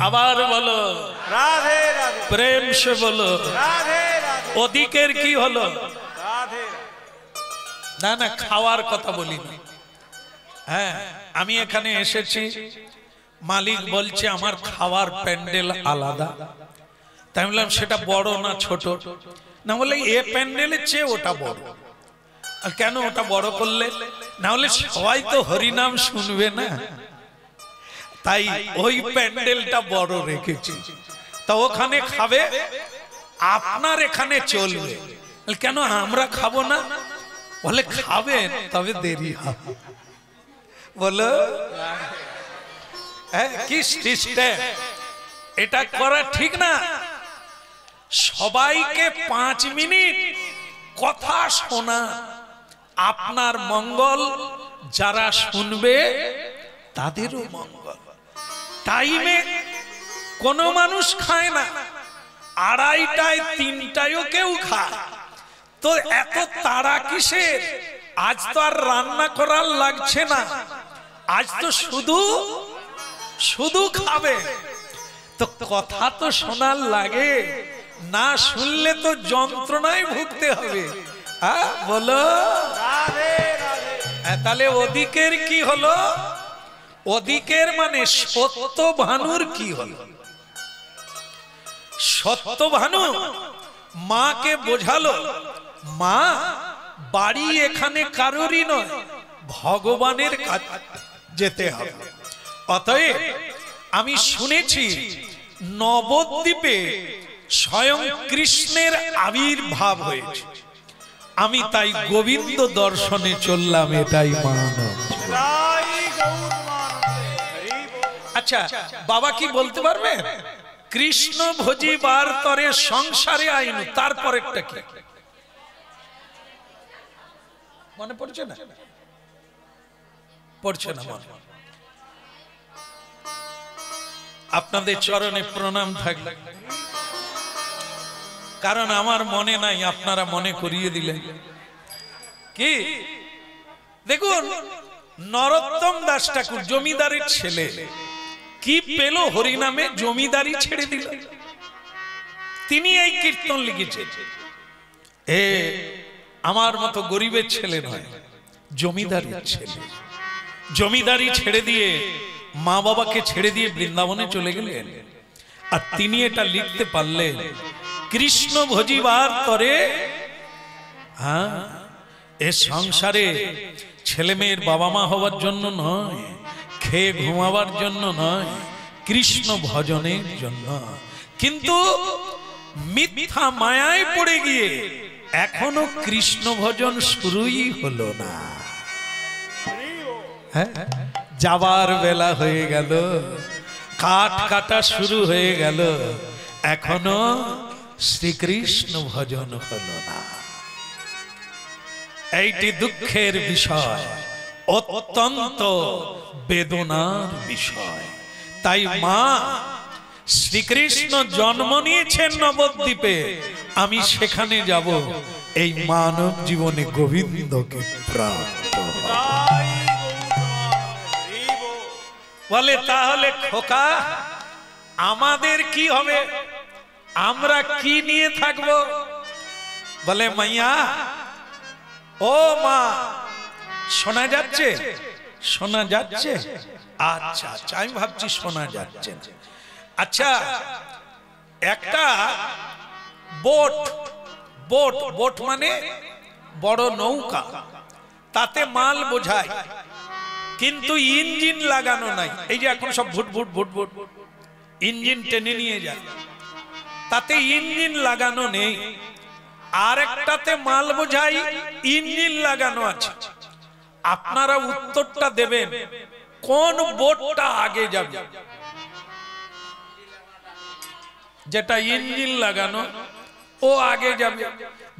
আবার বলো রাধে রাধে, প্রেম সে বলো রাধে রাধে, ওদিকের কি হলো? রাধে। না না, খাওয়ার কথা বলিনি। হ্যাঁ, আমি এখানে এসেছি, মালিক বলছে আমার খাওয়ার প্যান্ডেল আলাদা। তাই বললাম সেটা বড় না ছোট? না বলে এ প্যান্ডেলের চেয়ে ওটা বড়। আর কেন ওটা বড় করলে? না হলে সবাই তো হরিনাম শুনবে না, তাই ওই প্যান্ডেলটা বড় রেখেছি। তা ওখানে খাবে, আপনার এখানে চলবে। কেন আমরা খাবো না? বলে খাবেন, তবে দেরি হবে। বলো কি সিস্টেম, এটা করা ঠিক না। সবাইকে 5 মিনিট কথা শোনা আপনার মঙ্গল, যারা শুনবে তাদেরও মঙ্গল। টাইমে কোনো মানুষ খায় না, 2:30টায় 3টায়ও কেউ খায়। তো এত তাড়া কিসের? আজ তো আর রান্না করার লাগছে না, আজ তো শুধু শুধু খাবে। তো কথা তো শোনার লাগে, না শুনলে তো যন্ত্রণায় ভুগতে হবে। হ্যাঁ বলো রাধে রাধে। তাহলে ওদিকের কি হলো? ওদিকের মানে সত্যভানুর কি হলো? সত্যভানু মাকে বোঝালো, মা বাড়ি এখানে কারোরই নয়, ভগবানের কাছে যেতে হবে। অতএব আমি শুনেছি নবদ্বীপে স্বয়ং কৃষ্ণের আবির্ভাব হয়েছে, আমি তাই গোবিন্দ দর্শনে চললাম, এটাই মানব। জয় গৌর মানন্দে, হরি বল। আচ্ছা বাবা কি বলতে পারবেন? কৃষ্ণ ভজিবার তরে সংসারে আইন, তারপরেরটা কি মনে পড়ছে না? পড়ছে না মনে? আপনাদের চরণে প্রণাম থাকলে, কারণ আমার মনে নাই, আপনারা মনে করিয়ে দিলেন। কি দেখুন, নরোত্তম দাস ঠাকুর জমিদারের ছেলে, কি পেল হরিনামে? জমিদারি ছেড়ে দিল। তিনি এই কীর্তন লিখেছেন, এ আমার মতো গরিবের ছেলে নয়, জমিদারের ছেলে। জমিদারি ছেড়ে দিয়ে মা বাবাকে ছেড়ে দিয়ে বৃন্দাবনে চলে গেলেন। আর তিনি এটা লিখতে পারলেন, কৃষ্ণ ভজিবার তরে। হ্যাঁ, এ সংসারে ছেলে মেয়ের বাবা মা হওয়ার জন্য নয়, খেয়ে ঘুমাবার জন্য নয়, কৃষ্ণ ভজনের জন্য। কিন্তু মিথ্যা মায়ায় পড়ে গিয়ে এখনো কৃষ্ণ ভজন শুরুই হলো না। হ্যাঁ, যাবার বেলা হয়ে গেল, কাঠ কাটা শুরু হয়ে গেল, এখনো শ্রীকৃষ্ণ ভজন হলো না। এইটি দুঃখের বিষয়, অত্যন্ত বেদনার বিষয়। তাই মা শ্রীকৃষ্ণ জন্ম নিয়েছেন নবদ্বীপে, আমি সেখানে যাব এই মানব জীবনে গোবিন্দকে প্রাপ্ত। জয় গৌর মানন্দে, হরি বল। বলে তাহলে খোকা আমাদের কি হবে? আমরা কি নিয়ে থাকব? বলে মাইয়া, ও মা, শোনা যাচ্ছে? শোনা যাচ্ছে? আচ্ছা আচ্ছা, আমি ভাবছি শোনা যাচ্ছে। আচ্ছা, একটা বোট, বোট বোট মানে বড় নৌকা, তাতে মাল বোঝায়, কিন্তু ইঞ্জিন লাগানো নাই। এই যে এখন সব ভুট ভুট ভুট ভুট ইঞ্জিন টেনে নিয়ে যায়, তাতে ইঞ্জিন লাগানো নেই। আর একটাতে মাল বোঝাই, ইঞ্জিন লাগানো আছে। আপনারা উত্তরটা দেবেন, কোন বোটটা আগে যাবে? যেটা ইঞ্জিন লাগানো ও আগে যাবে,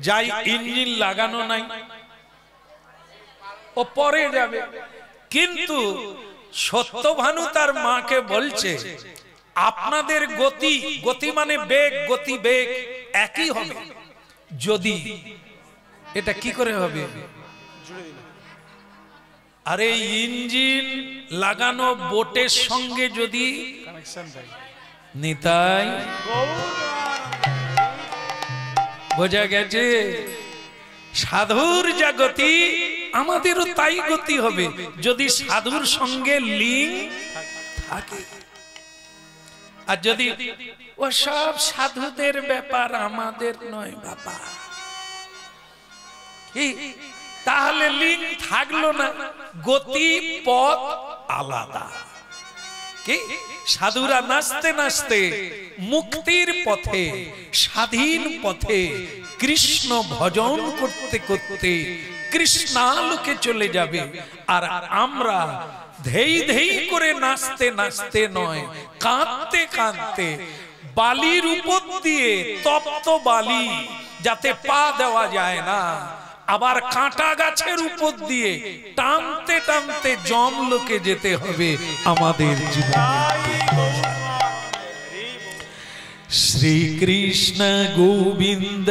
যাই ইঞ্জিন লাগানো নাই ও পরে যাবে। কিন্তু সত্যভানু তার মাকে বলছে, আপনাদের গতি, গতি মানে বেগ, গতি বেগ একই হবে। যদি এটা কি করে হবে? আরে ইঞ্জিন লাগানো বোটের সঙ্গে যদি নিতাই বোঝা গেছে। সাধুর যা গতি আমাদেরও তাই গতি হবে যদি সাধুর সঙ্গে লিঙ্ক থাকে। আর যদি ও সব সাধুদের ব্যাপার আমাদের নয় বাবা, তাহলে লিঙ্ক থাকলো না, গতি পথ আলাদা। কি সাধুরা নাচতে নাচতে মুক্তির পথে, স্বাধীন পথে কৃষ্ণ ভজন করতে করতে কৃষ্ণালোকে চলে যাবে। আর আমরা ধেই ধেই করে নাচতে নাচতে নয়, কাঁদতে কাঁদতে বালির উপর দিয়ে, তপ্ত বালি যাতে পা দেওয়া যায় না, আবার কাঁটা গাছের উপর দিয়ে টানতে টানতে যমলোকে যেতে হবে আমাদের জীবনে। শ্রীকৃষ্ণ গোবিন্দ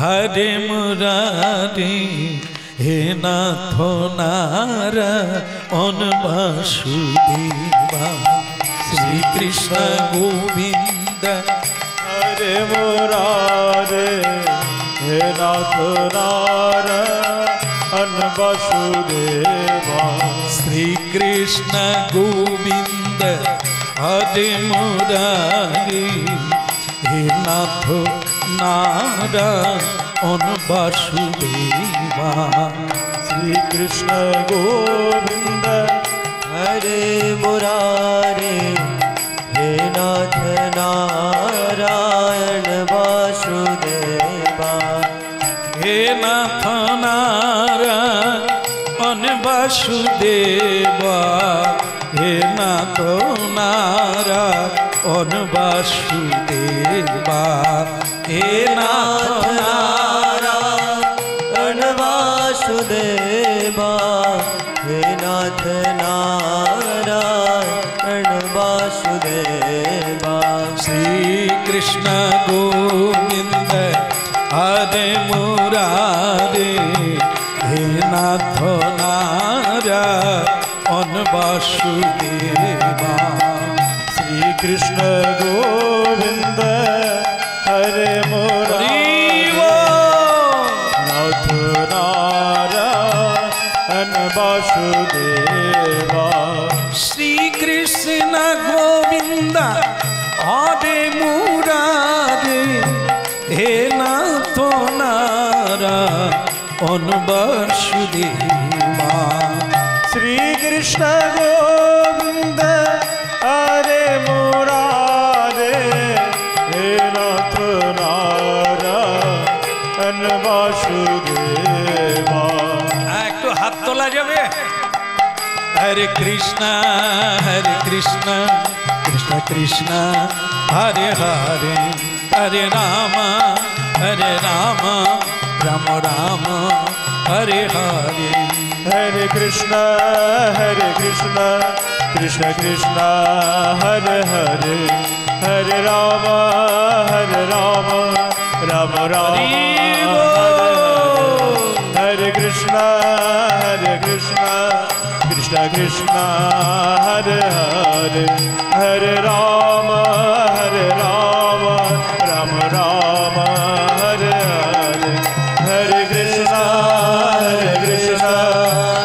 হরে মুরারি, হে নাথ নারায়ণ বাসুদেবা। শ্রীকৃষ্ণ গোবিন্দ হরে মুরারে, হে নাথ নারায়ণ বাসুদেবা। শ্রীকৃষ্ণ গোবিন্দ হরে মুরারি, হে নাথ নারায়ণ বাসুদেবা। শ্রীকৃষ্ণ গোবিন্দ হরে মুরারে, হে নাথ নারায়ণ বাসুদেবা। হে নাথ নারায়ণ বাসুদেবা, হে নাথ নারায়ণ বাসুদেবা। হে নাথ নারায়ণ বাসুদেবা, হে নাথ নারায়ণ বাসুদেবা। শ্রীকৃষ্ণ গোবিন্দ হরে মুরারে, হে নাথ নারায়ণ বাসুদেবা। শ্রীকৃষ্ণ গোবিন্দ হরে মুরারে, নাথ নারায়ণ বাসুদেবা। শ্রীকৃষ্ণ গোবিন্দ হরে মুরারে, হে নাথ নারায়ণ বাসুদেবা। শ্রীকৃষ্ণ গোবিন্দ হরে মুরারে, হে নাথ নারায়ণ বাসুদেবা। একটু হাত তোলা যাবে। হরে কৃষ্ণ কৃষ্ণ কৃষ্ণ হরে হরে, হরে রাম রাম রাম হরে হরে। हरे कृष्ण कृष्ण कृष्ण हरे हरे, हरे राम राम राम हरे हरे। कृष्ण कृष्ण कृष्ण हरे हरे, हरे राम राम राम हरे हरे। हरे कृष्ण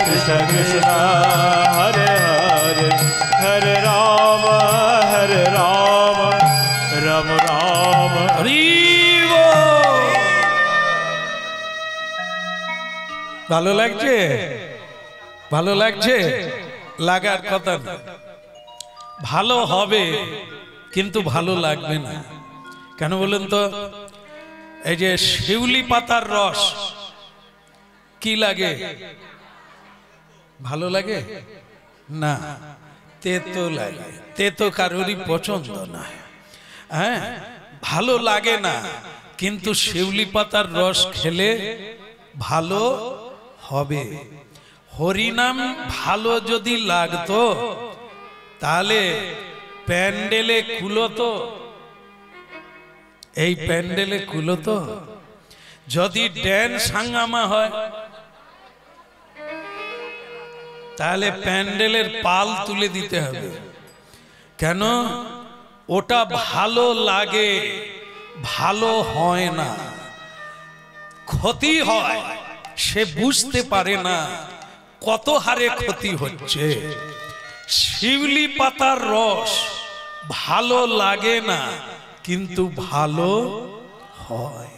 कृष्ण कृष्ण हरे हरे, हरे राम राम राम। ভালো লাগছে? ভালো লাগছে? লাগার কথা না। ভালো হবে কিন্তু ভালো লাগবে না। কেন বলুন তো? এই যে শিউলি পাতার রস কি লাগে? ভালো লাগে না, তেতো লাগে। তেতো কারোরই পছন্দ না। হ্যাঁ, ভালো লাগে না, কিন্তু শিউলি পাতার রস খেলে ভালো হবে। হরিনাম ভালো যদি লাগতো তাহলে প্যান্ডেলে কুলোতো, এই প্যান্ডেলে কুলোতো। যদি ড্যান্স হাঙ্গামা হয় তাহলে প্যান্ডেলের পাল তুলে দিতে হবে। কেন? ওটা ভালো লাগে, ভালো হয় না, ক্ষতি হয়, সে বুঝতে পারে না কত হারে ক্ষতি হচ্ছে। শিউলি পাতার রস ভালো লাগে না, কিন্তু ভালো হয়।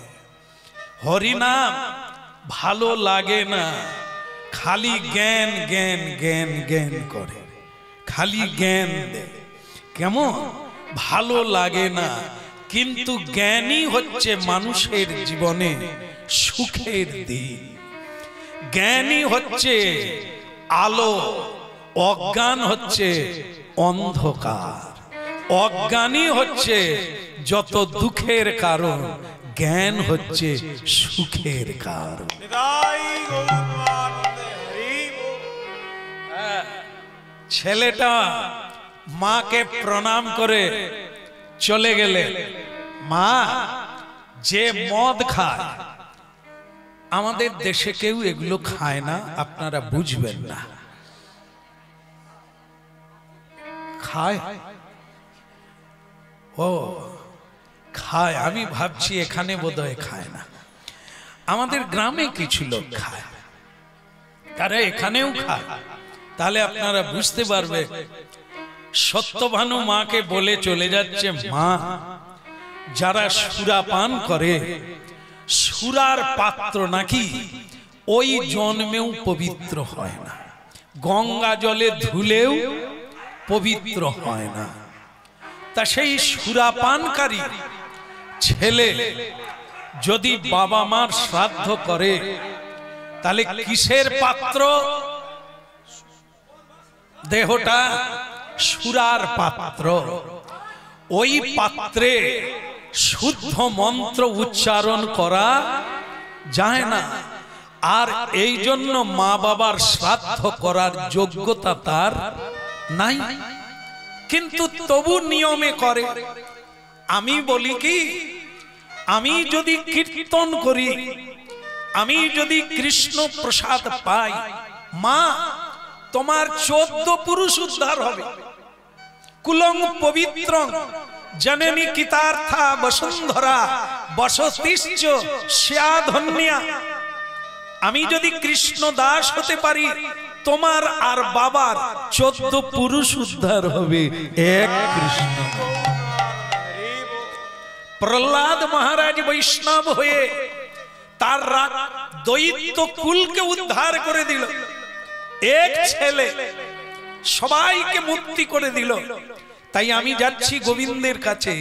হরিনাম ভালো লাগে না, খালি জ্ঞান জ্ঞান জ্ঞান জ্ঞান করে, খালি জ্ঞান দেয়। কেমন ভালো লাগে না, কিন্তু জ্ঞানই হচ্ছে মানুষের জীবনে সুখের দিন। জ্ঞানই হচ্ছে আলো, অজ্ঞান হচ্ছে অন্ধকার। অজ্ঞানই হচ্ছে যত দুঃখের কারণ, জ্ঞান হচ্ছে সুখের কারণ। ছেলেটা মাকে প্রণাম করে চলে গেলে, মা যে মদ খায়, আমাদের দেশে কেউ এগুলো খায় না, আপনারা বুঝবেন না। খায়? ও খায়, আমি ভাবছি এখানে বোধহয় খায় না। আমাদের গ্রামে কিছু লোক খায়, তারা এখানেও খায়। তাহলে আপনারা বুঝতে পারবে। সত্যভানু মাকে বলে চলে যাচ্ছে, মা যারা সুরা পান করে, সুরার পাত্র নাকি ওই জন্মেও পবিত্র হয় না, গঙ্গা জলে ধুলেও পবিত্র হয় না। তা সেই সুরাপানকারী ছেলে যদি বাবা মার শ্রাদ্ধ করে, তাহলে কিসের পাত্র? দেহটা সুরার পাত্র। ওই পাত্রে শুদ্ধ মন্ত্র উচ্চারণ করা যায় না। আর এই জন্য মা বাবার শ্রাদ্ধ করার যোগ্যতা তার নাই, কিন্তু তবু নিয়মে করে। আমি বলি কি, আমি যদি কীর্তন করি, আমি যদি কৃষ্ণ প্রসাদ পাই, মা তোমার 14 পুরুষ উদ্ধার হবে। কুলং পবিত্রং জননী কিতার্থা বসুন্ধরা বসতিশ্চ স্যাধন্যা। আমি যদি কৃষ্ণ দাস হতে পারি, তোমার আর বাবার 14 পুরুষ উদ্ধার হবে এক কৃষ্ণ। প্রহ্লাদ মহারাজ বৈষ্ণব হয়ে তার দৈত্য কুলকে উদ্ধার করে দিল। এক ছেলে সবাইকে মুক্তি করে দিল। তাই আমি যাচ্ছি গোবিন্দের কাছে,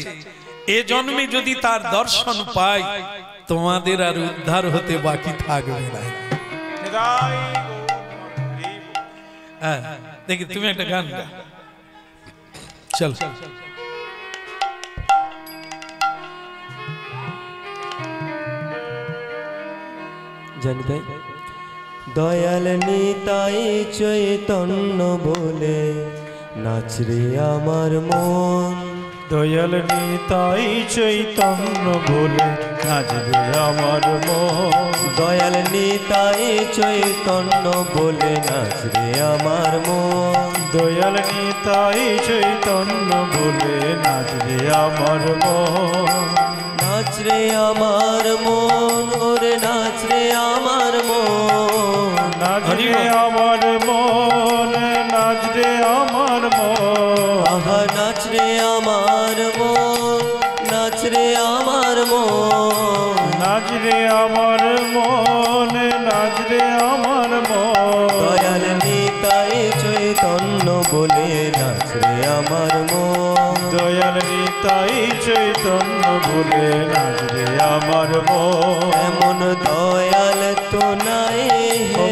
এ জন্মে যদি তার দর্শন পাই, তোমাদের আর উদ্ধার হতে বাকি থাকবে না। দেখি তুমি একটা গান গাও, চল। জানবে দয়াল নিতাই চৈতন্য বলে নাচরে আমার মন। দয়াল নিতাই চৈতন্য বলে নাচবে আমার মন। দয়াল নিতাই চৈতন্য বলে নাচরে আমার মন। দয়াল নিতাই চৈতন্য বলে নাচবে আমার মন। নাচরে আমার মন, ওরে নাচরে আমার মন। নাচরে আমার মন, নাচরে আমার মন। আহা নাচরে আমার মন, নাচরে আমার মন। নাচরে আমার মন, নাচরে আমার মন। দয়াল নিতাই চৈতন্য বলে নাচরে আমার মন। দয়াল নিতাই চৈতন্য বলে নাচরে আমার মন। এমন দয়াল তো নাই হে,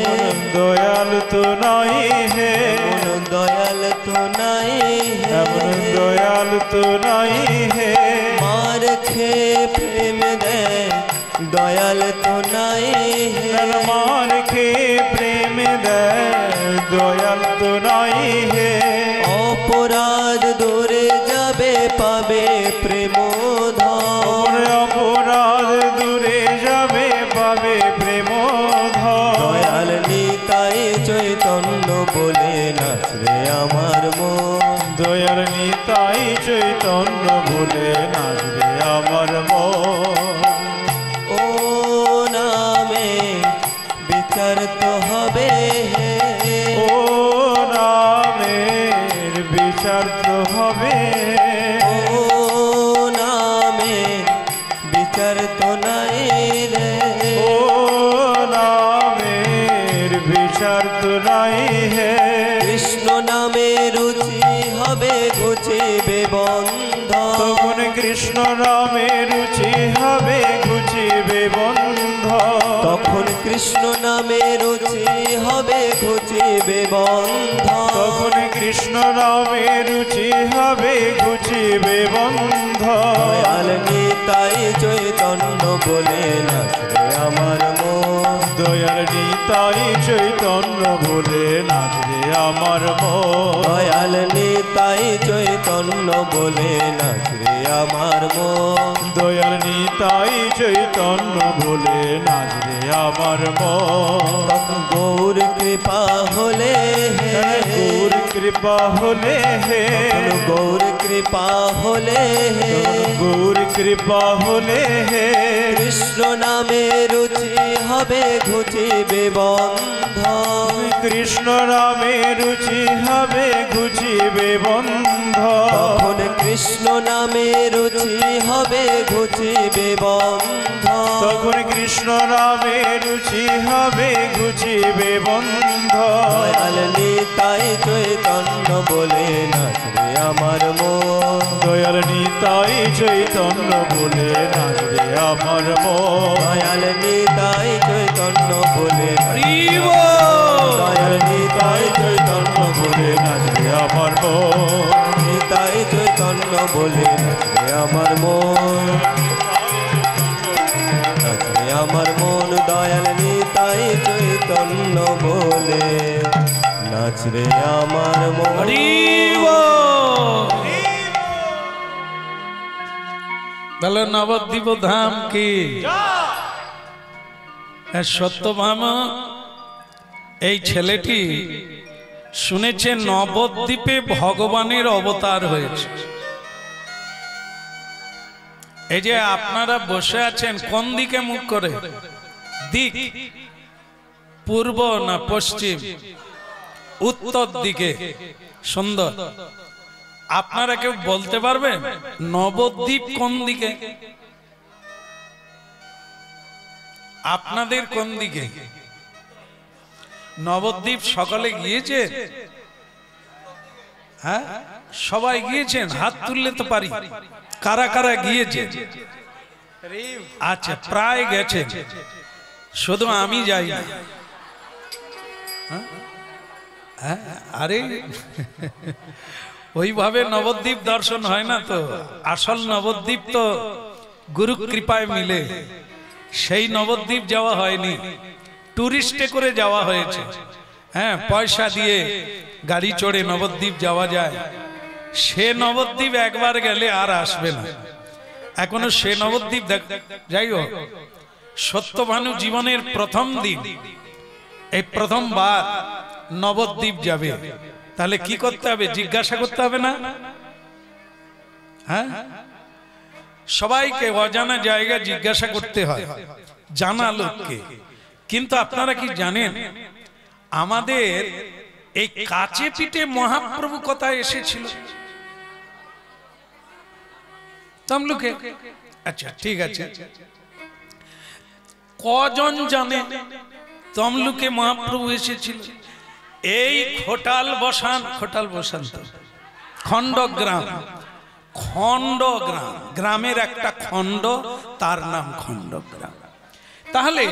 দয়াল তো নাই হে। এমন দয়াল তো নাই হে, এমন দয়াল তো নাই হে। মার খেয়ে প্রেম দেয় দয়াল তো নাই হে। মার খেয়ে প্রেম দেয় দয়াল তো নাই হে। অপরাধ দূরে যাবে পাবে প্রেম ধন। অপরাধ দূরে যাবে পাবে প্রেম ধন। দয়াল নিতাই চৈতন্য বলে নাচরে আমার মন। দয়াল নিতাই চৈতন্য বলে নাচবে আমার মন। ও নামে বিচার তো হবে, ও নামের বিচার তো হবে, ও নামে বিচার তো নাই রে, ও নামের বিচার তো নাই হে। কৃষ্ণ নামে রুচি হবে ঘুচিবে বন্ধ, তখন কৃষ্ণ নামে রুচি হবে ঘুচিবে বন্ধ, তখন কৃষ্ণ নামে রুচি হবে ঘুচিবে বন্ধ, তখন কৃষ্ণ নামে রুচি হবে ঘুচিবে বন্ধ। দয়াল নিতাই চৈতন্য বলে নাচবে আমার মন, দয়াল নিতাই চৈতন্য বলে নাচবে আমার মন, দয়াল নিতাই চৈতন্য বলে নাচবে আমার মন, দয়াল নিতাই চৈতন্য বলে নাচবে আমার মন। গৌর কৃপা হলে হে, গৌর কৃপা হলে হে, গৌর কৃপা হলে হে, গৌর কৃপা হলে হে, কৃষ্ণ নামে রুচি হবে ঘুচিবে বন্ধ, কৃষ্ণ নামে রুচি হবে ঘুচিবে বন্ধ, তখন কৃষ্ণ নামে রুচি হবে ঘুচিবে বন্ধ, তখন কৃষ্ণ নামে রুচি হবে ঘুচিবে বন্ধ। দয়াল নিতাই চৈতন্য বলে নাচবে আমার মন, দয়াল নিতাই চৈতন্য বলে নাচবে আমার মন, দয়াল নিতাই চৈতন্য বলে দয়াল নিতাই চৈতন্য বলে নাচবে আমার মন, নিতাই চৈতন্য বলে নাচবে আমার মন, নাচবে আমার মন, দয়াল নিতাই চৈতন্য বলে নাচবে আমার মন। বলো নবদ্বীপ ধাম কি সত্যভামা এই ছেলেটি শুনেছে নবদ্বীপে ভগবানের অবতার হয়েছে। এই যে আপনারা বসে আছেন কোন দিকে মুখ করে? দিক পূর্ব না পশ্চিম? উত্তর দিকে। সুন্দর। আপনারা কেউ বলতে পারবেন নবদ্বীপ কোন দিকে? আপনাদের কোন দিকে? নবদ্বীপ সকলে গিয়েছে? হ্যাঁ, সবাই গিয়েছেন? হাত তুললে তো পারি। কারা কারা গিয়েছে? আচ্ছা, প্রায় গেছে, শুধু আমি যাই না। আরে ওইভাবে নবদ্বীপ দর্শন হয় না তো। আসল নবদ্বীপ তো গুরু কৃপায় মিলে। সেই নবদ্বীপ যাওয়া হয়নি, টুরিস্টে করে যাওয়া হয়েছে। হ্যাঁ, পয়সা দিয়ে গাড়ি চড়ে নবদ্বীপ যাওয়া যায়। সে নবদ্বীপ একবার গেলে আর আসবে না। এখনো সে নবদ্বীপ যাই হোক, সত্যভানু জীবনের প্রথম দিন, এই প্রথমবার নবদ্বীপ যাবে। তাহলে কি করতে হবে? জিজ্ঞাসা করতে হবে না? হ্যাঁ, সবাইকে অজানা জায়গা জিজ্ঞাসা করতে হয়, জানা লোককে। কিন্তু আপনারা কি জানেন আমাদের এই কাছে পিঠে মহাপ্রভু কথা এসেছিল তমলুকে? আচ্ছা, ঠিক আছে। কজন জানে তমলুকে মহাপ্রভু এসেছিল? এই খোটাল বসান তো খণ্ডগ্রাম, খণ্ডগ্রাম, গ্রামের একটা খণ্ড, তার নাম খণ্ডগ্রাম। তাহলে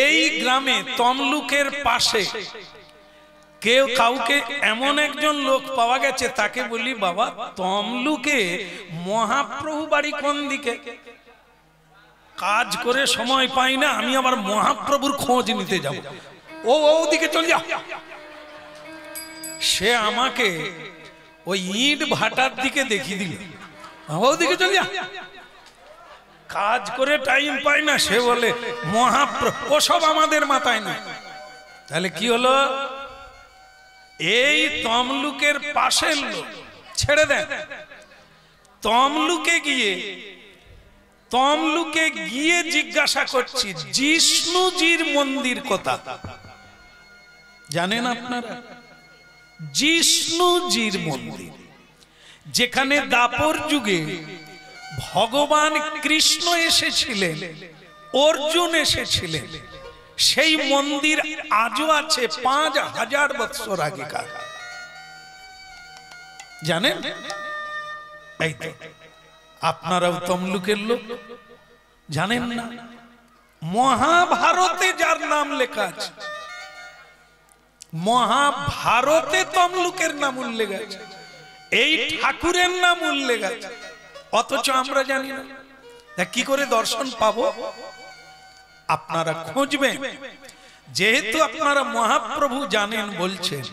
এই গ্রামে তমলুকের পাশে কেউ কাউকে এমন একজন লোক পাওয়া গেছে, তাকে বলি বাবা তমলুকে মহাপ্রভু বাড়ি কোন দিকে? কাজ করে সময় পাই না, আমি আবার মহাপ্রভুর খোঁজ নিতে যাব। ওদিকে চলে যা। সে আমাকে ওই ইট ভাটার দিকে দেখিয়ে দিল, ওদিকে চলে যা। কাজ করে টাইম পাই না, সে বলে মহাপ্রভু। ওসব আমাদের মাথায় না। তাহলে কি হলো? এই তমলুকের পাশের লোক ছেড়ে দেন, তমলুকে গিয়ে জিজ্ঞাসা করছি জিষ্ণুজির মন্দির কথা জানেন আপনারা? জিষ্ণুজির মন্দির, যেখানে দাপর যুগে ভগবান কৃষ্ণ এসেছিলেন, অর্জুন এসেছিলেন, সেই মন্দির আজও আছে 5000 বছর আগেকার। জানেন? এই তো আপনারাও তমলুকের লোক, জানেন না? মহাভারতে যার নাম লেখা আছে, মহাভারতে তমলুকের নাম উল্লেখ আছে, এই ঠাকুরের নাম উল্লেখ আছে, অথচ আমরা জানি না। কি করে দর্শন পাবো? আপনারা খুঁজবেন। যেহেতু আপনারা মহাপ্রভু জানেন বলছেন,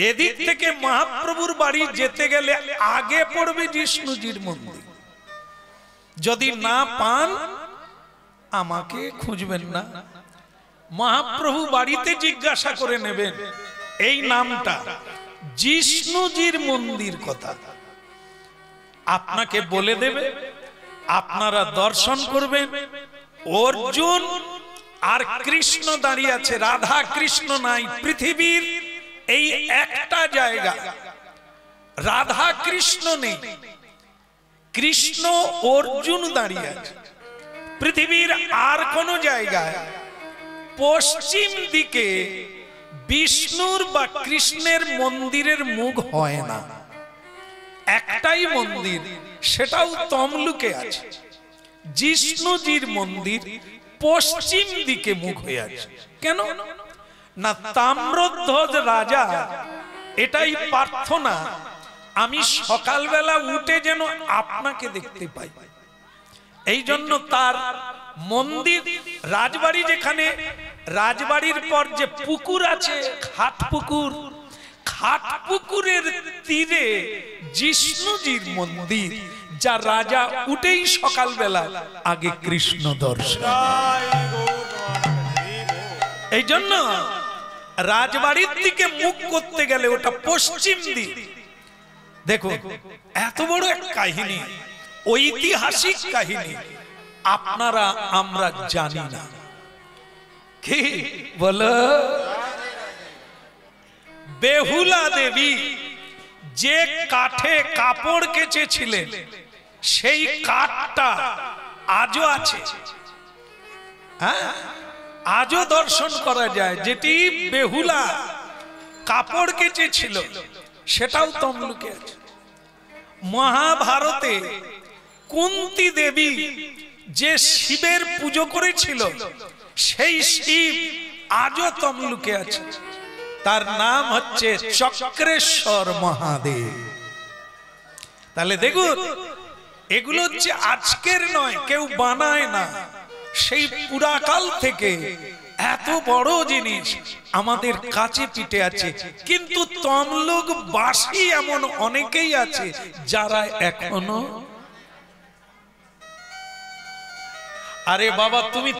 এদিক থেকে মহাপ্রভুর বাড়ি যেতে গেলে আগে পড়বে জিষ্ণুজির মন্দির। যদি না পান আমাকে খুঁজবেন না, মহাপ্রভু বাড়িতে জিজ্ঞাসা করে নেবেন এই নামটা, জিষ্ণুজির মন্দির কথা আপনাকে বলে দেবে। আপনারা দর্শন করবেন। অর্জুন আর কৃষ্ণ দাঁড়িয়ে আছে, রাধা কৃষ্ণ নাই। পৃথিবীর এই একটা জায়গা রাধা কৃষ্ণ নেই, কৃষ্ণ অর্জুন দাঁড়িয়ে আছে। পৃথিবীর আর কোন জায়গায় পশ্চিম দিকে বিষ্ণুর বা কৃষ্ণের মন্দিরের মুখ হয় না। একটাই মন্দির, সেটাও তমলুকে আছে। জিষ্ণুজির মন্দির পশ্চিম দিকে মুখ হয়ে আছে। কেন না? তাম্রধ্বজ রাজা এটাই প্রার্থনা, আমি সকালবেলা উঠে যেন আপনাকে দেখতে পাই। এই জন্য তার মন্দির, রাজবাড়ি, যেখানে রাজবাড়ির পর যে পুকুর আছে খাটপুকুর, খাটপুকুরের তীরে জিষ্ণুজির মন্দির, যা রাজা উঠেই সকালবেলা আগে কৃষ্ণ দর্শন। এই জন্য রাজবাড়ির দিকে মুখ করতে গেলে ওটা পশ্চিম দিক। দেখো এত বড় এক কাহিনী, ঐতিহাসিক কাহিনী, আপনারা আমরা জানি না। কি বলো? বেহুলা দেবী যে কাঠে কাপড় কেচেছিলেন, সেই কাঠটা আজও আছে। হ্যাঁ, আজও দর্শন করা যায়। যেটি বেহুলা কাপড় কেচেছিল সেটাও তমলুকে আছে। মহাভারতে কুন্তী দেবী যে শিবের পুজো করেছিল, সেই শিব আজও তমলুকে আছে। তার নাম হচ্ছে চক্রেশ্বর মহাদেব। তাহলে দেখুন, এগুলো হচ্ছে আজকের নয়, কেউ বানায় না। সেই পুরাকাল থেকে এত বড় জিনিস আমাদের কাছে পিঠে আছে। কিন্তু তমলুক বাসী এমন অনেকেই আছে যারা এখনো, আরে বাবা তুমি